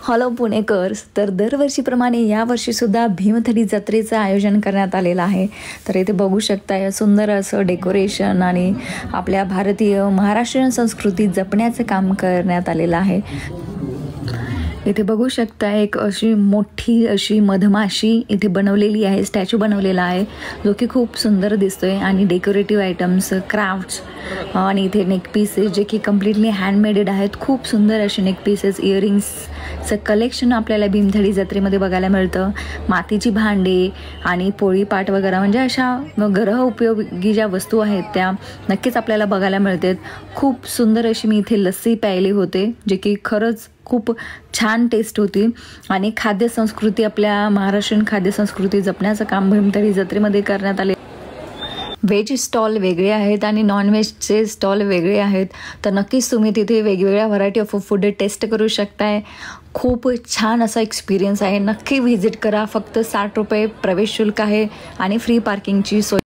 Hello Punekars, तर दरवर्षीप्रमाणे यावर्षीसुद्धा भीमथडी जत्रेचं आयोजन करण्यात आलेलं आहे. तर इथे बघू शकता सुंदर असं डेकोरेशन आणि आपल्या भारतीय महाराष्ट्रीयन संस्कृती जपण्याचं काम करण्यात आलेलं आहे. इथे बघू शकता एक अशी मोठी अशी मधमाशी इथे बनवलेली आहे, स्टॅच्यू बनवलेला आहे जो की खूप सुंदर दिसतोय. आणि डेकोरेटिव्ह आयटम्स, क्राफ्ट्स आणि इथे नेक पीसेस जे की कम्प्लिटली हँडमेडेड आहेत. खूप सुंदर असे नेक पीसेस, इयरिंग्सचं कलेक्शन आपल्याला भीमथडी जत्रेमध्ये बघायला मिळतं. मातीची भांडे आणि पोळीपाट वगैरे म्हणजे अशा गृह उपयोगी ज्या वस्तू आहेत त्या नक्कीच आपल्याला बघायला मिळतात. खूप सुंदर अशी मी इथे लस्सी प्यायली होते जे की खरंच खूप छान टेस्ट होती. आणि खाद्य संस्कृती, आपल्या महाराष्ट्रीयन खाद्य संस्कृती जपण्याचं काम भीमथडी जत्रेमध्ये करण्यात आले. व्हेज स्टॉल वेगळे आहेत आणि नॉनव्हेजचे स्टॉल वेगळे आहेत. तर नक्कीच तुम्ही तिथे वेगवेगळ्या व्हरायटी ऑफ फूड टेस्ट करू शकताय. खूप छान असा एक्सपिरियन्स आहे. नक्की व्हिजिट करा. फक्त ₹60 प्रवेश शुल्क आहे आणि फ्री पार्किंगची सोय.